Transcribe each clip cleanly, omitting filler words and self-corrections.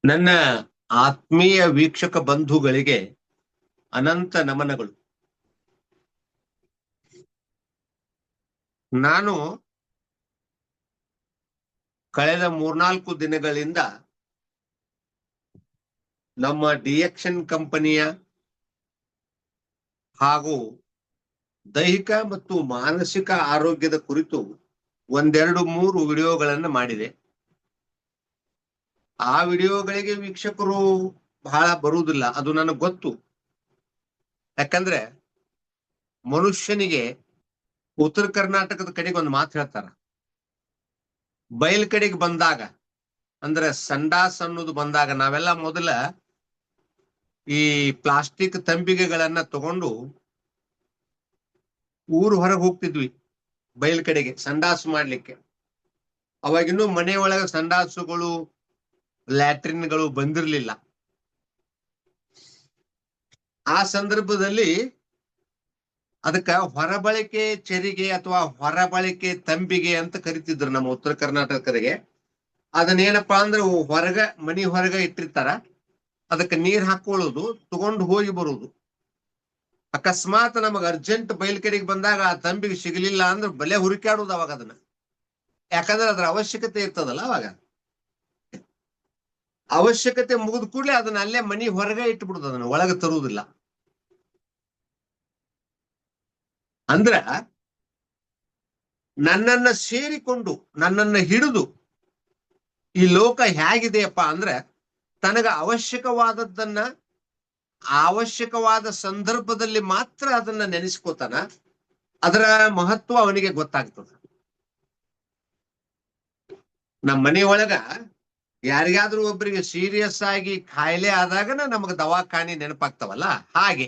ನನ್ನ ಆತ್ಮೀಯ ವೀಕ್ಷಕ ಬಂಧುಗಳಿಗೆ ಅನಂತ ನಮನಗಳು. ನಾನು ಕಳೆದ 3-4 ದಿನಗಳಿಂದ ನಮ್ಮ ಡಿಎಕ್ಷನ್ ಕಂಪನಿಯ ಹಾಗೂ ದೈಹಿಕ ಮತ್ತು ಮಾನಸಿಕ ಆರೋಗ್ಯದ ಕುರಿತು 1-2-3 ವಿಡಿಯೋಗಳನ್ನು ಮಾಡಿದೆ. ಆ ವಿಡಿಯೋಗಳಿಗೆ ವೀಕ್ಷಕರು ಬಹಳ ಬರುವುದಿಲ್ಲ, ಅದು ನನಗೆ ಗೊತ್ತು. ಯಾಕಂದ್ರೆ ಮನುಷ್ಯನಿಗೆ ಉತ್ತರ ಕರ್ನಾಟಕದ ಕಡೆಗೆ ಒಂದು ಮಾತು ಹೇಳ್ತಾರ, ಬಯಲ್ ಕಡೆಗೆ ಬಂದಾಗ ಅಂದ್ರೆ ಸಂಡಾಸ್ ಅನ್ನೋದು ಬಂದಾಗ ನಾವೆಲ್ಲ ಮೊದಲ ಈ ಪ್ಲಾಸ್ಟಿಕ್ ತಂಬಿಗೆಗಳನ್ನ ತಗೊಂಡು ಊರು ಹೊರಗೆ ಹೋಗ್ತಿದ್ವಿ ಬಯಲ್ ಕಡೆಗೆ ಸಂಡಾಸ್ ಮಾಡ್ಲಿಕ್ಕೆ. ಅವಾಗಿನ್ನೂ ಮನೆ ಒಳಗೆ ಸಂಡಾಸುಗಳು ಲ್ಯಾಟ್ರಿನ್ಗಳು ಬಂದಿರಲಿಲ್ಲ. ಆ ಸಂದರ್ಭದಲ್ಲಿ ಅದಕ್ಕ ಹೊರಬಳಕೆ ಚೆರಿಗೆ ಅಥವಾ ಹೊರಬಳಕೆ ತಂಬಿಗೆ ಅಂತ ಕರಿತಿದ್ರು ನಮ್ಮ ಉತ್ತರ ಕರ್ನಾಟಕ ಕಡೆಗೆ. ಅದನ್ನೇನಪ್ಪಾ ಅಂದ್ರೆ ಮನಿ ಹೊರಗ ಇಟ್ಟಿರ್ತಾರ, ಅದಕ್ಕೆ ನೀರ್ ಹಾಕೊಳ್ಳೋದು, ತಗೊಂಡು ಹೋಗಿ ಬರುವುದು. ಅಕಸ್ಮಾತ್ ನಮಗ ಅರ್ಜೆಂಟ್ ಬಯಲ್ಕೆರೆಗೆ ಬಂದಾಗ ಆ ತಂಬಿಗೆ ಸಿಗಲಿಲ್ಲ ಅಂದ್ರೆ ಬಲೆ ಹುರಿಕಾಡುದು ಅವಾಗ ಅದನ್ನ. ಯಾಕಂದ್ರೆ ಅದ್ರ ಅವಶ್ಯಕತೆ ಇರ್ತದಲ್ಲ, ಅವಾಗ ಅವಶ್ಯಕತೆ ಮುಗಿದ ಕೂಡಲೇ ಅದನ್ನ ಅಲ್ಲೇ ಮನಿ ಹೊರಗೆ ಇಟ್ಬಿಡುದು, ಅದನ್ನ ಒಳಗೆ ತರುವುದಿಲ್ಲ. ಅಂದ್ರ ನನ್ನನ್ನ ಸೇರಿಕೊಂಡು ನನ್ನನ್ನ ಹಿಡಿದು ಈ ಲೋಕ ಹೇಗಿದೆಯಪ್ಪ ಅಂದ್ರೆ ತನಗ ಅವಶ್ಯಕವಾದದ್ದನ್ನ ಅವಶ್ಯಕವಾದ ಸಂದರ್ಭದಲ್ಲಿ ಮಾತ್ರ ಅದನ್ನ ನೆನೆಸ್ಕೋತಾನ, ಅದರ ಮಹತ್ವ ಅವನಿಗೆ ಗೊತ್ತಾಗ್ತದ. ನಮ್ಮ ಮನೆ ಒಳಗ ಯಾರಿಗಾದ್ರೂ ಒಬ್ಬರಿಗೆ ಸೀರಿಯಸ್ ಆಗಿ ಕಾಯಿಲೆ ಆದಾಗನ ನಮಗ ದವಾಖಾನಿ ನೆನಪಾಗ್ತಾವಲ್ಲ, ಹಾಗೆ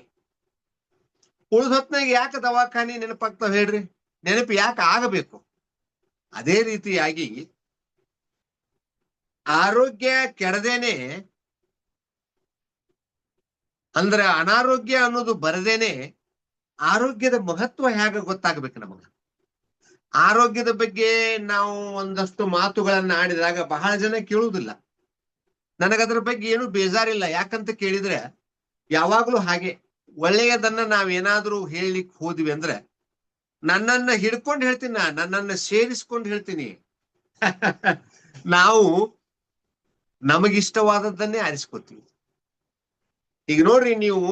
ಉಳಿದ ಹೊತ್ನಾಗ ಯಾಕೆ ದವಾಖಾನಿ ನೆನಪಾಗ್ತಾವ ಹೇಳ್ರಿ? ನೆನಪು ಯಾಕೆ ಆಗಬೇಕು? ಅದೇ ರೀತಿಯಾಗಿ ಆರೋಗ್ಯ ಕೆಡದೇನೆ ಅಂದ್ರೆ ಅನಾರೋಗ್ಯ ಅನ್ನೋದು ಬರದೇನೆ ಆರೋಗ್ಯದ ಮಹತ್ವ ಹೇಗೆ ಗೊತ್ತಾಗ್ಬೇಕು ನಮಗ. ಆರೋಗ್ಯದ ಬಗ್ಗೆ ನಾವು ಒಂದಷ್ಟು ಮಾತುಗಳನ್ನ ಆಡಿದಾಗ ಬಹಳ ಜನ ಕೇಳುವುದಿಲ್ಲ. ನನಗದ್ರ ಬಗ್ಗೆ ಏನು ಬೇಜಾರಿಲ್ಲ. ಯಾಕಂತ ಕೇಳಿದ್ರೆ ಯಾವಾಗ್ಲೂ ಹಾಗೆ ಒಳ್ಳೆಯದನ್ನ ನಾವೇನಾದ್ರೂ ಹೇಳಲಿಕ್ಕೆ ಹೋದ್ವಿ ಅಂದ್ರೆ ನನ್ನನ್ನ ಹಿಡ್ಕೊಂಡು ಹೇಳ್ತೀನಿ, ನನ್ನನ್ನ ಸೇರಿಸ್ಕೊಂಡು ಹೇಳ್ತೀನಿ. ನಾವು ನಮಗಿಷ್ಟವಾದದ್ದನ್ನೇ ಆರಿಸ್ಕೋತೀವಿ. ಈಗ ನೋಡ್ರಿ, ನೀವು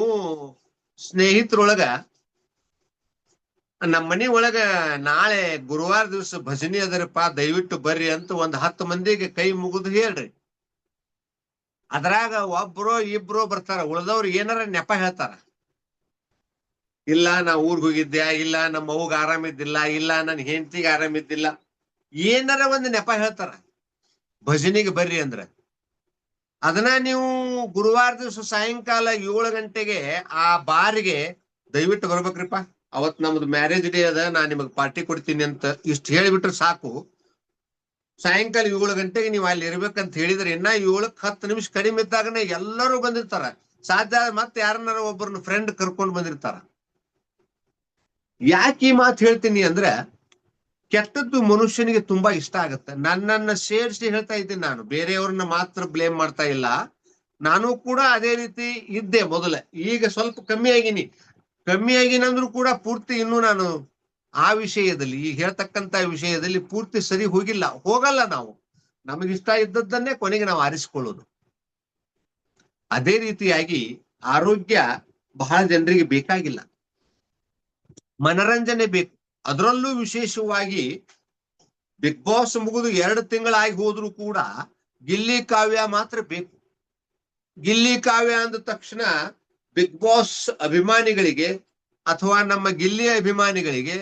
ಸ್ನೇಹಿತರೊಳಗ ನಮ್ಮ ಮನಿ ಒಳಗ ನಾಳೆ ಗುರುವಾರ ದಿವಸ ಭಜನಿ ಅದರಪ್ಪ, ದಯವಿಟ್ಟು ಬರ್ರಿ ಅಂತ 10 ಮಂದಿಗೆ ಕೈ ಮುಗಿದು ಹೇಳ್ರಿ. ಅದ್ರಾಗ ಒಬ್ರು ಇಬ್ರು ಬರ್ತಾರ, ಉಳ್ದವ್ರು ಏನಾರ ನೆಪ ಹೇಳ್ತಾರ. ಇಲ್ಲ ನಾ ಊರ್ಗ್ ಹೋಗಿದ್ದೆ, ಇಲ್ಲ ನಮ್ಮ ಅವ್ಗ ಆರಾಮಿದ್ದಿಲ್ಲ, ಇಲ್ಲ ನನ್ನ ಹೆಂಡತಿಗೆ ಆರಾಮಿದ್ದಿಲ್ಲ, ಏನಾರ ಒಂದು ನೆಪ ಹೇಳ್ತಾರ ಭಜನಿಗೆ ಬರ್ರಿ ಅಂದ್ರ. ಅದನ್ನ ನೀವು ಗುರುವಾರ ದಿವಸ ಸಾಯಂಕಾಲ 7 ಗಂಟೆಗೆ ಆ ಬಾರಿಗೆ ದಯವಿಟ್ಟು ಬರ್ಬೇಕ್ರಿಪ್ಪ, ಅವತ್ ನಮ್ದು ಮ್ಯಾರೇಜ್ ಡೇ ಅದ, ನಾ ನಿಮಗ್ ಪಾರ್ಟಿ ಕೊಡ್ತೀನಿ ಅಂತ ಇಷ್ಟು ಹೇಳಿಬಿಟ್ರೆ ಸಾಕು. ಸಾಯಂಕಾಲ 7 ಗಂಟೆಗೆ ನೀವು ಅಲ್ಲಿ ಇರ್ಬೇಕಂತ ಹೇಳಿದ್ರೆ ಇನ್ನ 7-10 ನಿಮಿಷ ಕಡಿಮೆ ಇದ್ದಾಗನೇ ಎಲ್ಲರೂ ಬಂದಿರ್ತಾರ. ಸಾಧ್ಯ ಮತ್ತೆ ಯಾರನ್ನಾರ ಒಬ್ಬರನ್ನ ಫ್ರೆಂಡ್ ಕರ್ಕೊಂಡು ಬಂದಿರ್ತಾರ. ಯಾಕೆ ಈ ಮಾತು ಹೇಳ್ತೀನಿ ಅಂದ್ರೆ ಕೆಟ್ಟದ್ದು ಮನುಷ್ಯನಿಗೆ ತುಂಬಾ ಇಷ್ಟ ಆಗತ್ತೆ. ನನ್ನನ್ನ ಸೇರಿಸಿ ಹೇಳ್ತಾ ಇದ್ದೀನಿ, ನಾನು ಬೇರೆಯವ್ರನ್ನ ಮಾತ್ರ ಬ್ಲೇಮ್ ಮಾಡ್ತಾ ಇಲ್ಲ. ನಾನು ಕೂಡ ಅದೇ ರೀತಿ ಇದ್ದೆ ಮೊದಲ. ಈಗ ಸ್ವಲ್ಪ ಕಮ್ಮಿ ಆಗಿನಂದ್ರೂ ಕೂಡ ಪೂರ್ತಿ ಇನ್ನೂ ನಾನು ಆ ವಿಷಯದಲ್ಲಿ, ಈಗ ಹೇಳ್ತಕ್ಕಂತ ವಿಷಯದಲ್ಲಿ ಪೂರ್ತಿ ಸರಿ ಹೋಗಲ್ಲ. ನಾವು ನಮಗಿಷ್ಟ ಇದ್ದದ್ದನ್ನೇ ಕೊನೆಗೆ ನಾವು ಆರಿಸಿಕೊಳ್ಳೋದು. ಅದೇ ರೀತಿಯಾಗಿ ಆರೋಗ್ಯ ಬಹಳ ಜನರಿಗೆ ಬೇಕಾಗಿಲ್ಲ, ಮನರಂಜನೆ ಬೇಕು. ಅದರಲ್ಲೂ ವಿಶೇಷವಾಗಿ ಬಿಗ್ ಬಾಸ್ ಮುಗಿದು 2 ತಿಂಗಳಾಗಿ ಹೋದ್ರೂ ಕೂಡ ಗಿಲ್ಲಿ ಕಾವ್ಯ ಮಾತ್ರ ಬೇಕು. ಗಿಲ್ಲಿ ಕಾವ್ಯ ಅಂದ ತಕ್ಷಣ ಬಿಗ್ ಬಾಸ್ ಅಭಿಮಾನಿಗಳಿಗೆ ಅಥವಾ ನಮ್ಮ ಗಿಲ್ಲಿ ಅಭಿಮಾನಿಗಳಿಗೆ,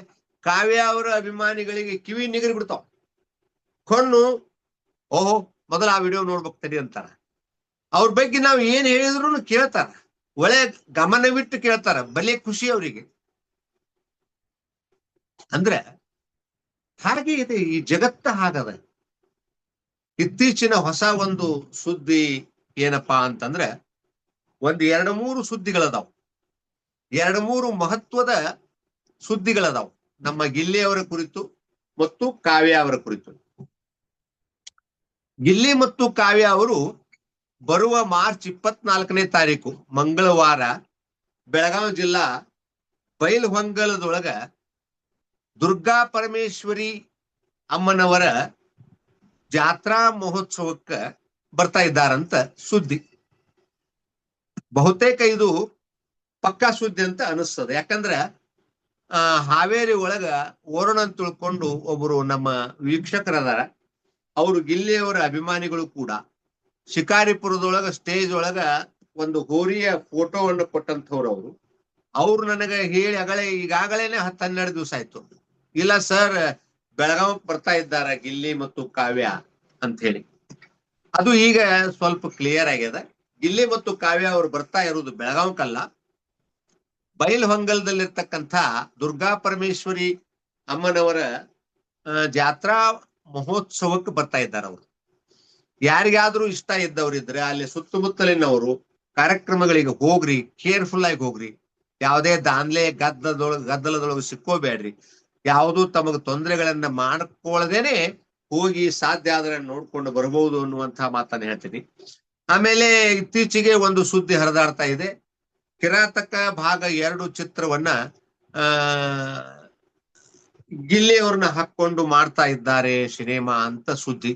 ಕಾವ್ಯ ಅವರ ಅಭಿಮಾನಿಗಳಿಗೆ ಕಿವಿ ನಿಗರಿ ಬಿಡ್ತಾವ. ಕೊಂಡು ಓಹೋ ಮೊದಲ ಆ ವಿಡಿಯೋ ನೋಡ್ಬೇಕು ತಡಿ ಅಂತಾರ. ಅವ್ರ ಬಗ್ಗೆ ನಾವು ಏನ್ ಹೇಳಿದ್ರು ಕೇಳ್ತಾರ, ಒಳ್ಳೆ ಗಮನವಿಟ್ಟು ಕೇಳ್ತಾರ, ಬಲೆ ಖುಷಿ ಅವರಿಗೆ. ಅಂದ್ರೆ ಹಾಗೆ ಇದೆ ಈ ಜಗತ್ತ, ಹಾಗದ. ಇತ್ತೀಚಿನ ಹೊಸ ಒಂದು ಸುದ್ದಿ ಏನಪ್ಪಾ ಅಂತಂದ್ರೆ, 2-3 ಸುದ್ದಿಗಳದಾವ್, 2-3 ಮಹತ್ವದ ಸುದ್ದಿಗಳದಾವ್ ನಮ್ಮ ಗಿಲ್ಲಿ ಅವರ ಕುರಿತು ಮತ್ತು ಕಾವ್ಯ ಅವರ ಕುರಿತು. ಗಿಲ್ಲಿ ಮತ್ತು ಕಾವ್ಯ ಅವರು ಬರುವ ಮಾರ್ಚ್ 24ನೇ ತಾರೀಕು ಮಂಗಳವಾರ ಬೆಳಗಾವಿ ಜಿಲ್ಲಾ ಬೈಲಹೊಂಗಲದೊಳಗ ದುರ್ಗಾ ಪರಮೇಶ್ವರಿ ಅಮ್ಮನವರ ಜಾತ್ರಾ ಮಹೋತ್ಸವಕ್ಕ ಬರ್ತಾ ಇದ್ದಾರಂತ ಸುದ್ದಿ. ಬಹುತೇಕ ಇದು ಪಕ್ಕಾ ಸುದ್ದಿ ಅಂತ ಅನಿಸ್ತದೆ. ಯಾಕಂದ್ರ ಹಾವೇರಿ ಒಳಗ ವರುಣ ಅಂತ ತಿಳ್ಕೊಂಡು ಒಬ್ಬರು ನಮ್ಮ ವೀಕ್ಷಕರದಾರ, ಅವರು ಗಿಲ್ಲಿಯವರ ಅಭಿಮಾನಿಗಳು ಕೂಡ. ಶಿಕಾರಿಪುರದೊಳಗ ಸ್ಟೇಜ್ ಒಳಗ ಒಂದು ಹೋರಿಯ ಫೋಟೋವನ್ನು ಕೊಟ್ಟಂತವ್ರು ಅವ್ರು ನನಗೆ ಹೇಳಿ ಈಗಾಗಲೇನೆ 10-12 ದಿವಸ ಆಯ್ತು, ಇಲ್ಲ ಸರ್ ಬೆಳಗಾವ್ ಬರ್ತಾ ಇದ್ದಾರ ಗಿಲ್ಲಿ ಮತ್ತು ಕಾವ್ಯ ಅಂತ ಹೇಳಿ. ಅದು ಈಗ ಸ್ವಲ್ಪ ಕ್ಲಿಯರ್ ಆಗ್ಯದ. ಗಿಲ್ಲಿ ಮತ್ತು ಕಾವ್ಯ ಅವರು ಬರ್ತಾ ಇರುವುದು ಬೆಳಗಾವ್ಕಲ್ಲ, ಬೈಲಹೊಂಗಲದಲ್ಲಿರ್ತಕ್ಕಂಥ ದುರ್ಗಾ ಪರಮೇಶ್ವರಿ ಅಮ್ಮನವರ ಜಾತ್ರಾ ಮಹೋತ್ಸವಕ್ಕೆ ಬರ್ತಾ ಇದ್ದಾರೆ ಅವರು. ಯಾರಿಗಾದ್ರೂ ಇಷ್ಟ ಇದ್ದವರಿದ್ರೆ ಅಲ್ಲಿ ಸುತ್ತಮುತ್ತಲಿನವರು ಕಾರ್ಯಕ್ರಮಗಳಿಗೆ ಹೋಗ್ರಿ, ಕೇರ್ಫುಲ್ ಆಗಿ ಹೋಗ್ರಿ, ಯಾವುದೇ ದಾನ್ಲೆ ಗದ್ದಲದೊಳಗೆ ಸಿಕ್ಕೋಬೇಡ್ರಿ, ಯಾವುದು ತಮಗ ತೊಂದರೆಗಳನ್ನ ಮಾಡ್ಕೊಳ್ಳದೇನೆ ಹೋಗಿ ಸಾಧ್ಯ ಆದ್ರೆ ನೋಡ್ಕೊಂಡು ಬರ್ಬೋದು ಅನ್ನುವಂತಹ ಮಾತನ್ನ ಹೇಳ್ತೀನಿ. ಆಮೇಲೆ ಇತ್ತೀಚೆಗೆ ಒಂದು ಸುದ್ದಿ ಹರಿದಾಡ್ತಾ ಇದೆ. ಕಿರಾತಕ ಭಾಗ 2 ಚಿತ್ರವನ್ನ ಗಿಲ್ಲಿಯವ್ರನ್ನ ಹಾಕೊಂಡು ಮಾಡ್ತಾ ಇದ್ದಾರೆ ಸಿನಿಮಾ ಅಂತ ಸುದ್ದಿ.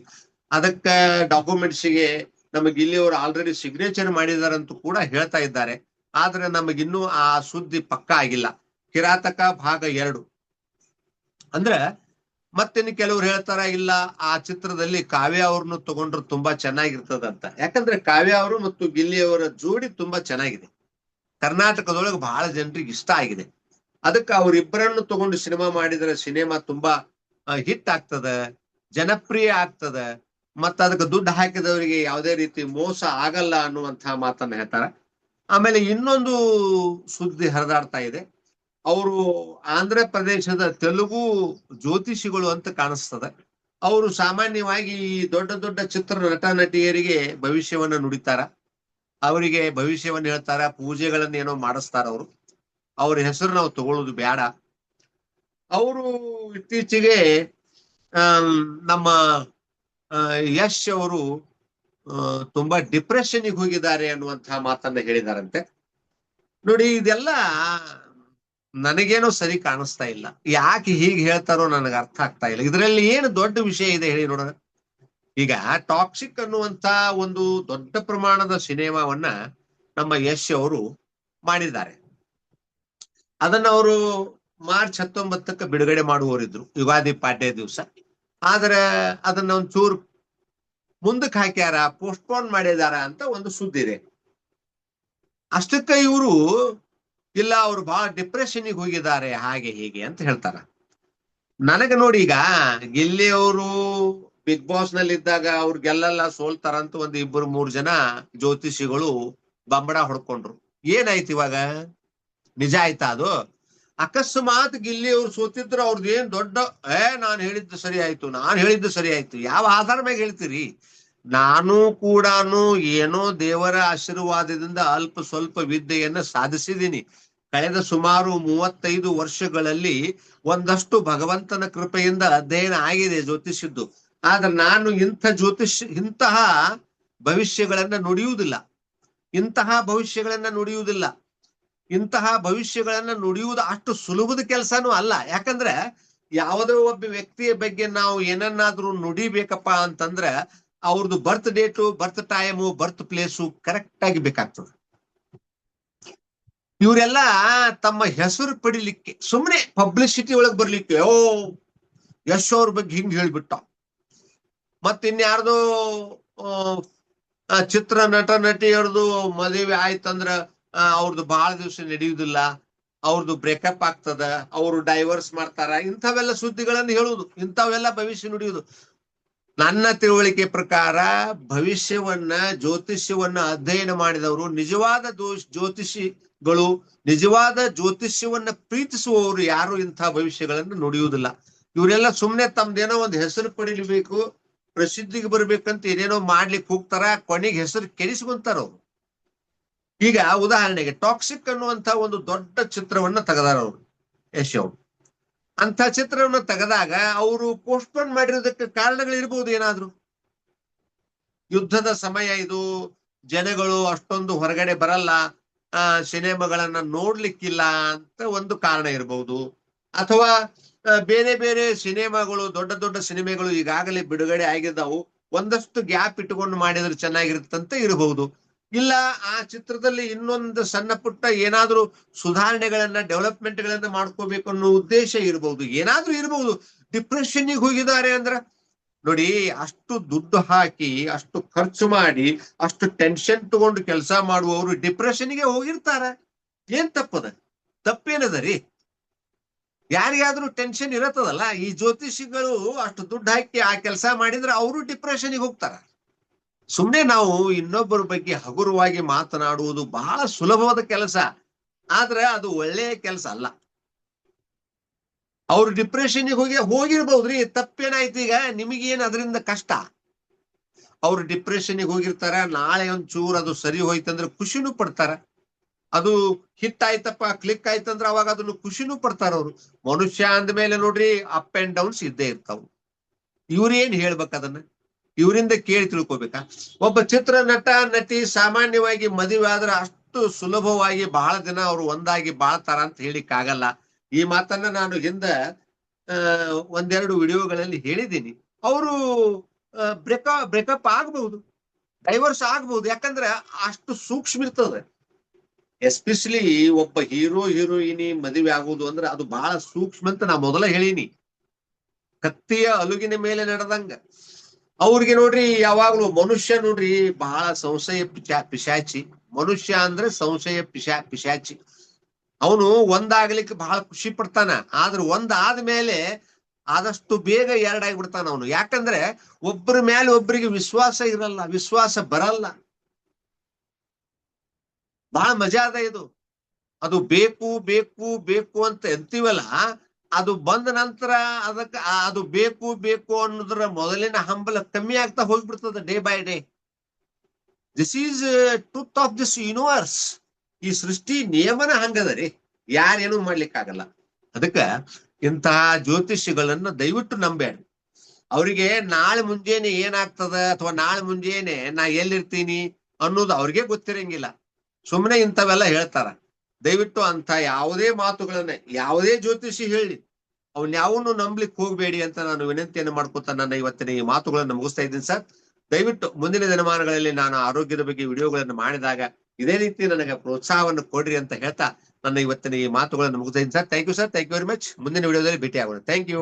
ಅದಕ್ಕ ಡಾಕ್ಯುಮೆಂಟ್ಸ್ಗೆ ನಮ್ಮ ಗಿಲ್ಲಿಯವರು ಆಲ್ರೆಡಿ ಸಿಗ್ನೇಚರ್ ಮಾಡಿದಾರಂತ ಕೂಡ ಹೇಳ್ತಾ ಇದ್ದಾರೆ. ಆದ್ರೆ ನಮಗಿನ್ನೂ ಆ ಸುದ್ದಿ ಪಕ್ಕಾ ಆಗಿಲ್ಲ. ಕಿರಾತಕ ಭಾಗ 2 ಅಂದ್ರೆ ಮತ್ತಿನ್ನು ಕೆಲವ್ರು ಹೇಳ್ತಾರ ಇಲ್ಲ ಆ ಚಿತ್ರದಲ್ಲಿ ಕಾವ್ಯ ಅವ್ರನ್ನು ತಗೊಂಡ್ರು ತುಂಬಾ ಚೆನ್ನಾಗಿರ್ತದಂತ. ಯಾಕಂದ್ರೆ ಕಾವ್ಯ ಅವರು ಮತ್ತು ಗಿಲ್ಲಿಯವರ ಜೋಡಿ ತುಂಬಾ ಚೆನ್ನಾಗಿದೆ, ಕರ್ನಾಟಕದೊಳಗೆ ಬಹಳ ಜನರಿಗೆ ಇಷ್ಟ ಆಗಿದೆ. ಅದಕ್ಕೆ ಅವರಿಬ್ಬರನ್ನು ತಗೊಂಡು ಸಿನಿಮಾ ಮಾಡಿದ್ರೆ ಸಿನಿಮಾ ತುಂಬಾ ಹಿಟ್ ಆಗ್ತದ, ಜನಪ್ರಿಯ ಆಗ್ತದ, ಮತ್ತ ಅದಕ್ಕೆ ದುಡ್ಡು ಹಾಕಿದವರಿಗೆ ಯಾವುದೇ ರೀತಿ ಮೋಸ ಆಗಲ್ಲ ಅನ್ನುವಂತಹ ಮಾತನ್ನ ಹೇಳ್ತಾರ. ಆಮೇಲೆ ಇನ್ನೊಂದು ಸುದ್ದಿ ಹರಿದಾಡ್ತಾ ಇದೆ. ಅವರು ಆಂಧ್ರ ಪ್ರದೇಶದ ತೆಲುಗು ಜ್ಯೋತಿಷಿಗಳು ಅಂತ ಕಾಣಿಸ್ತದೆ. ಅವರು ಸಾಮಾನ್ಯವಾಗಿ ದೊಡ್ಡ ದೊಡ್ಡ ಚಿತ್ರ ನಟ ನಟಿಯರಿಗೆ ಭವಿಷ್ಯವನ್ನ ನುಡಿತಾರ, ಅವರಿಗೆ ಭವಿಷ್ಯವನ್ನ ಹೇಳ್ತಾರ, ಪೂಜೆಗಳನ್ನ ಏನೋ ಮಾಡಿಸ್ತಾರ. ಅವ್ರ ಹೆಸರು ನಾವು ತಗೊಳ್ಳೋದು ಬೇಡ. ಅವರು ಇತ್ತೀಚೆಗೆ ನಮ್ಮ ಯಶ್ ಅವರು ತುಂಬಾ ಡಿಪ್ರೆಷನ್ಗೆ ಹೋಗಿದ್ದಾರೆ ಅನ್ನುವಂತಹ ಮಾತನ್ನ ಹೇಳಿದಾರಂತೆ. ನೋಡಿ, ಇದೆಲ್ಲ ನನಗೇನೋ ಸರಿ ಕಾಣಿಸ್ತಾ ಇಲ್ಲ. ಯಾಕೆ ಹೀಗೆ ಹೇಳ್ತಾರೋ ನನಗೆ ಅರ್ಥ ಆಗ್ತಾ ಇಲ್ಲ. ಇದರಲ್ಲಿ ಏನು ದೊಡ್ಡ ವಿಷಯ ಇದೆ ಹೇಳಿ ನೋಡೋಣ. ಈಗ ಟಾಕ್ಸಿಕ್ ಅನ್ನುವಂತ ಒಂದು ದೊಡ್ಡ ಪ್ರಮಾಣದ ಸಿನಿಮಾವನ್ನ ನಮ್ಮ ಯಶ್ ಅವರು ಮಾಡಿದ್ದಾರೆ. ಅದನ್ನ ಅವರು ಮಾರ್ಚ್ 19ಕ್ಕೆ ಬಿಡುಗಡೆ ಮಾಡುವವರಿದ್ರು, ಯುಗಾದಿ ಪಾಡ್ಯ ದಿವಸ. ಆದ್ರೆ ಅದನ್ನ ಒಂಚೂರು ಮುಂದಕ್ಕೆ ಹಾಕ್ಯಾರ, ಪೋಸ್ಟ್ಪೋನ್ ಮಾಡಿದಾರ ಅಂತ ಒಂದು ಸುದ್ದಿ ಇದೆ. ಅಷ್ಟಕ್ಕೆ ಇವರು ಇಲ್ಲ ಅವ್ರು ಬಹಳ ಡಿಪ್ರೆಷನ್ಗೆ ಹೋಗಿದ್ದಾರೆ ಹಾಗೆ ಹೀಗೆ ಅಂತ ಹೇಳ್ತಾರ. ನನಗೆ ನೋಡಿ, ಈಗ ಗಿಲ್ಲಿ ಅವರು ಬಿಗ್ ಬಾಸ್ ನಲ್ಲಿ ಇದ್ದಾಗ ಅವ್ರು ಗೆಲ್ಲಲ್ಲ ಸೋಲ್ತಾರಂತ ಒಂದು 2-3 ಜನ ಜ್ಯೋತಿಷಿಗಳು ಬಂಬಡ ಹೊಡ್ಕೊಂಡ್ರು. ಏನಾಯ್ತು ಇವಾಗ? ನಿಜ ಆಯ್ತಾ ಅದು? ಅಕಸ್ಮಾತ್ ಗಿಲ್ಲಿ ಅವ್ರು ಸೋತಿದ್ರು ಅವ್ರದ್ದು ಏನ್ ದೊಡ್ಡ ನಾನು ಹೇಳಿದ್ದು ಸರಿ ಆಯ್ತು, ನಾನು ಹೇಳಿದ್ದು ಸರಿ ಆಯ್ತು, ಯಾವ ಆಧಾರ ಮ್ಯಾಗ ಹೇಳ್ತೀರಿ? ನಾನು ಕೂಡ ಏನೋ ದೇವರ ಆಶೀರ್ವಾದದಿಂದ ಅಲ್ಪ ಸ್ವಲ್ಪ ವಿದ್ಯೆಯನ್ನ ಸಾಧಿಸಿದ್ದೀನಿ. ಕಳೆದ ಸುಮಾರು 35 ವರ್ಷಗಳಲ್ಲಿ ಒಂದಷ್ಟು ಭಗವಂತನ ಕೃಪೆಯಿಂದ ಅಧ್ಯಯನ ಆಗಿದೆ ಜ್ಯೋತಿಷದ್ದು. ಆದ್ರೆ ನಾನು ಇಂತಹ ಭವಿಷ್ಯಗಳನ್ನ ನುಡಿಯುವುದಿಲ್ಲ. ಇಂತಹ ಭವಿಷ್ಯಗಳನ್ನ ನುಡಿಯುವುದು ಅಷ್ಟು ಸುಲಭದ ಕೆಲಸನೂ ಅಲ್ಲ. ಯಾಕಂದ್ರೆ ಯಾವುದೋ ಒಬ್ಬ ವ್ಯಕ್ತಿಯ ಬಗ್ಗೆ ನಾವು ಏನನ್ನಾದ್ರೂ ನುಡಿಬೇಕಪ್ಪ ಅಂತಂದ್ರೆ ಅವ್ರದ್ದು ಬರ್ತ್ ಡೇಟು, ಬರ್ತ್ ಟೈಮು, ಬರ್ತ್ ಪ್ಲೇಸು ಕರೆಕ್ಟ್ ಆಗಿ ಬೇಕಾಗ್ತದೆ. ಇವರೆಲ್ಲ ತಮ್ಮ ಹೆಸರು ಪಡಿಲಿಕ್ಕೆ, ಸುಮ್ಮನೆ ಪಬ್ಲಿಸಿಟಿ ಒಳಗೆ ಬರ್ಲಿಕ್ಕೆ, ಯಶ್ ಅವ್ರ ಬಗ್ಗೆ ಹಿಂಗ್ ಹೇಳ್ಬಿಟ್ಟ, ಮತ್ತಿನ್ಯಾರ್ದು ಚಿತ್ರ ನಟ ನಟಿಯರ್ದು ಮದುವೆ ಆಯ್ತಂದ್ರ ಅವ್ರದ್ದು ಬಹಳ ದಿವಸ ನಡೆಯುವುದಿಲ್ಲ, ಅವ್ರದ್ದು ಬ್ರೇಕಪ್ ಆಗ್ತದ, ಅವರು ಡೈವರ್ಸ್ ಮಾಡ್ತಾರ, ಇಂಥವೆಲ್ಲ ಸುದ್ದಿಗಳನ್ನು ಹೇಳುವುದು, ಇಂಥವೆಲ್ಲ ಭವಿಷ್ಯ ನುಡಿಯುವುದು. ನನ್ನ ತಿಳುವಳಿಕೆ ಪ್ರಕಾರ ಜ್ಯೋತಿಷ್ಯವನ್ನ ಅಧ್ಯಯನ ಮಾಡಿದವರು, ನಿಜವಾದ ಜ್ಯೋತಿಷಿಗಳು, ನಿಜವಾದ ಜ್ಯೋತಿಷ್ಯವನ್ನ ಪ್ರೀತಿಸುವವರು ಯಾರು ಇಂಥ ಭವಿಷ್ಯಗಳನ್ನು ನುಡಿಯುವುದಿಲ್ಲ. ಇವರೆಲ್ಲ ಸುಮ್ಮನೆ ತಮ್ದೇನೋ ಒಂದು ಹೆಸರು ಪಡಿಲಿಬೇಕು, ಪ್ರಸಿದ್ಧಿಗೆ ಬರ್ಬೇಕಂತ ಏನೇನೋ ಮಾಡ್ಲಿಕ್ಕೆ ಹೋಗ್ತಾರ, ಕೊನೆಗೆ ಹೆಸರು ಕೆಡಿಸ್ಕೊಂತಾರ ಅವ್ರು. ಈಗ ಉದಾಹರಣೆಗೆ ಟಾಕ್ಸಿಕ್ ಅನ್ನುವಂತ ಒಂದು ದೊಡ್ಡ ಚಿತ್ರವನ್ನ ತೆಗೆದಾರ ಅವರು, ಯಶ್ ಅವರು. ಅಂತ ಚಿತ್ರವನ್ನು ತೆಗೆದಾಗ ಅವರು ಪೋಸ್ಟ್ಪೋನ್ ಮಾಡಿರೋದಕ್ಕೆ ಕಾರಣಗಳಿರ್ಬೋದು. ಏನಾದ್ರು ಯುದ್ಧದ ಸಮಯ ಇದು, ಜನಗಳು ಅಷ್ಟೊಂದು ಹೊರಗಡೆ ಬರಲ್ಲ, ಸಿನಿಮಾಗಳನ್ನ ನೋಡ್ಲಿಕ್ಕಿಲ್ಲ ಅಂತ ಒಂದು ಕಾರಣ ಇರಬಹುದು. ಅಥವಾ ಬೇರೆ ಬೇರೆ ಸಿನಿಮಾಗಳು, ದೊಡ್ಡ ದೊಡ್ಡ ಸಿನಿಮಾಗಳು ಈಗಾಗಲೇ ಬಿಡುಗಡೆ ಆಗಿದ್ದಾವು, ಒಂದಷ್ಟು ಗ್ಯಾಪ್ ಇಟ್ಟುಕೊಂಡು ಮಾಡಿದ್ರೆ ಚೆನ್ನಾಗಿರುತ್ತಂತ ಇರಬಹುದು. ಇಲ್ಲ ಆ ಚಿತ್ರದಲ್ಲಿ ಇನ್ನೊಂದು ಸಣ್ಣ ಪುಟ್ಟ ಏನಾದ್ರೂ ಸುಧಾರಣೆಗಳನ್ನ, ಡೆವಲಪ್ಮೆಂಟ್ ಗಳನ್ನ ಮಾಡ್ಕೋಬೇಕು ಅನ್ನೋ ಉದ್ದೇಶ ಇರಬಹುದು, ಏನಾದ್ರೂ ಇರಬಹುದು. ಡಿಪ್ರೆಷನ್ಗೆ ಹೋಗಿದ್ದಾರೆ ಅಂದ್ರ ನೋಡಿ, ಅಷ್ಟು ದುಡ್ಡು ಹಾಕಿ, ಅಷ್ಟು ಖರ್ಚು ಮಾಡಿ, ಅಷ್ಟು ಟೆನ್ಷನ್ ತಗೊಂಡು ಕೆಲಸ ಮಾಡುವವರು ಡಿಪ್ರೆಷನ್ಗೆ ಹೋಗಿರ್ತಾರ. ಏನ್ ತಪ್ಪದ? ತಪ್ಪೇನದ ರೀ? ಯಾರಿಗಾದ್ರೂ ಟೆನ್ಷನ್ ಇರತ್ತದಲ್ಲ. ಈ ಜ್ಯೋತಿಷಿಗಳು ಅಷ್ಟು ದುಡ್ಡು ಹಾಕಿ ಆ ಕೆಲಸ ಮಾಡಿದ್ರೆ ಅವರು ಡಿಪ್ರೆಷನ್ಗೆ ಹೋಗ್ತಾರ. ಸುಮ್ನೆ ನಾವು ಇನ್ನೊಬ್ಬರ ಬಗ್ಗೆ ಹಗುರವಾಗಿ ಮಾತನಾಡುವುದು ಬಹಳ ಸುಲಭವಾದ ಕೆಲಸ, ಆದ್ರೆ ಅದು ಒಳ್ಳೆಯ ಕೆಲಸ ಅಲ್ಲ. ಅವ್ರು ಡಿಪ್ರೆಷನ್ಗೆ ಹೋಗಿರ್ಬಹುದ್ರಿ, ತಪ್ಪೇನಾಯ್ತು? ಈಗ ನಿಮಗೇನು ಅದರಿಂದ ಕಷ್ಟ? ಅವ್ರು ಡಿಪ್ರೆಷನ್ಗೆ ಹೋಗಿರ್ತಾರ, ನಾಳೆ ಒಂಚೂರು ಅದು ಸರಿ ಹೋಯ್ತಂದ್ರೆ ಖುಷಿನೂ ಪಡ್ತಾರ. ಅದು ಹಿಟ್ ಆಯ್ತಪ್ಪ, ಕ್ಲಿಕ್ ಆಯ್ತಂದ್ರ ಅವಾಗ ಅದನ್ನು ಖುಷಿನೂ ಪಡ್ತಾರ ಅವ್ರು. ಮನುಷ್ಯ ಅಂದ್ಮೇಲೆ ನೋಡ್ರಿ, ಅಪ್ ಅಂಡ್ ಡೌನ್ಸ್ ಇದ್ದೇ ಇರ್ತಾವ. ಇವ್ರೇನ್ ಹೇಳ್ಬೇಕು ಅದನ್ನ? ಇವರಿಂದ ಕೇಳಿ ತಿಳ್ಕೊಬೇಕಾ? ಒಬ್ಬ ಚಿತ್ರ ನಟ ನಟಿ ಸಾಮಾನ್ಯವಾಗಿ ಮದುವೆ ಆದ್ರೆ ಅಷ್ಟು ಸುಲಭವಾಗಿ ಬಹಳ ದಿನ ಅವ್ರು ಒಂದಾಗಿ ಬಾಳ್ತಾರ ಅಂತ ಹೇಳಿಕ್ ಆಗಲ್ಲ. ಈ ಮಾತನ್ನ ನಾನು ಹಿಂದ ಒಂದೆರಡು ವಿಡಿಯೋಗಳಲ್ಲಿ ಹೇಳಿದ್ದೀನಿ. ಅವರು ಬ್ರೇಕಪ್ ಆಗ್ಬಹುದು, ಡೈವರ್ಸ್ ಆಗ್ಬಹುದು. ಯಾಕಂದ್ರೆ ಅಷ್ಟು ಸೂಕ್ಷ್ಮ ಇರ್ತದೆ. ಎಸ್ಪೆಷಲಿ ಒಬ್ಬ ಹೀರೋಯಿನಿ ಮದುವೆ ಆಗುವುದು ಅಂದ್ರೆ ಅದು ಬಹಳ ಸೂಕ್ಷ್ಮ ಅಂತ ನಾ ಮೊದಲ ಹೇಳೀನಿ. ಕತ್ತಿಯ ಅಲುಗಿನ ಮೇಲೆ ನಡೆದಂಗ. ಅವ್ರಿಗೆ ನೋಡ್ರಿ, ಯಾವಾಗ್ಲೂ ಮನುಷ್ಯ ನೋಡ್ರಿ ಬಹಳ ಸಂಶಯ ಪಿಶಾಚಿ. ಮನುಷ್ಯ ಅಂದ್ರೆ ಸಂಶಯ ಪಿಶಾಚಿ. ಅವನು ಒಂದಾಗ್ಲಿಕ್ಕೆ ಬಹಳ ಖುಷಿ ಪಡ್ತಾನ, ಆದ್ರೆ ಒಂದಾದ್ಮೇಲೆ ಆದಷ್ಟು ಬೇಗ ಎರಡಾಗ್ಬಿಡ್ತಾನ ಅವನು. ಯಾಕಂದ್ರೆ ಒಬ್ಬರ ಮೇಲೆ ಒಬ್ಬರಿಗೆ ವಿಶ್ವಾಸ ಇರಲ್ಲ, ವಿಶ್ವಾಸ ಬರಲ್ಲ. ಬಹಳ ಮಜಾ ಅದ ಇದು. ಅದು ಬೇಕು ಬೇಕು ಬೇಕು ಅಂತ ಎಂತೀವಲ್ಲ, ಅದು ಬಂದ ನಂತರ ಅದಕ್ಕೆ ಅದು ಬೇಕು ಬೇಕು ಅನ್ನೋದ್ರ ಮೊದಲಿನ ಹಂಬಲ ಕಮ್ಮಿ ಆಗ್ತಾ ಹೋಗ್ಬಿಡ್ತದ day by day. This is truth of this universe. ಈ ಸೃಷ್ಟಿ ನಿಯಮನ ಹಂಗದರಿ, ಯಾರೇನು ಮಾಡ್ಲಿಕ್ಕಾಗಲ್ಲ. ಅದಕ್ಕ ಇಂತಹ ಜ್ಯೋತಿಷಿಗಳನ್ನ ದಯವಿಟ್ಟು ನಂಬೇಡ. ಅವರಿಗೆ ನಾಳೆ ಮುಂಜಾನೆ ಏನಾಗ್ತದ ಅಥವಾ ನಾಳೆ ಮುಂಜಾನೆ ನಾ ಎಲ್ಲಿರ್ತೀನಿ ಅನ್ನೋದು ಅವ್ರಿಗೆ ಗೊತ್ತಿರಂಗಿಲ್ಲ. ಸುಮ್ಮನೆ ಇಂಥವೆಲ್ಲ ಹೇಳ್ತಾರ. ದಯವಿಟ್ಟು ಅಂತ ಯಾವುದೇ ಮಾತುಗಳನ್ನ ಯಾವುದೇ ಜ್ಯೋತಿಷಿ ಹೇಳಿ ಅವನ್ಯಾವನ್ನು ನಂಬ್ಲಿಕ್ಕೆ ಹೋಗ್ಬೇಡಿ ಅಂತ ನಾನು ವಿನಂತಿಯನ್ನು ಮಾಡ್ಕೊತಾ ನನ್ನ ಇವತ್ತಿನ ಈ ಮಾತುಗಳನ್ನು ಮುಗಿಸ್ತಾ ಇದ್ದೀನಿ ಸರ್. ದಯವಿಟ್ಟು ಮುಂದಿನ ದಿನಮಾನಗಳಲ್ಲಿ ನಾನು ಆರೋಗ್ಯದ ಬಗ್ಗೆ ವಿಡಿಯೋಗಳನ್ನು ಮಾಡಿದಾಗ ಇದೇ ರೀತಿ ನನಗೆ ಪ್ರೋತ್ಸಾಹವನ್ನು ಕೊಡ್ರಿ ಅಂತ ಹೇಳ್ತಾ ನನ್ನ ಇವತ್ತಿನ ಈ ಮಾತುಗಳನ್ನು ಮುಗಿಸ್ತಾ ಇದ್ದೀನಿ sir. Thank you sir, thank you very much. ಮುಂದಿನ ವಿಡಿಯೋದಲ್ಲಿ ಭೇಟಿ ಆಗೋಣ. Thank you.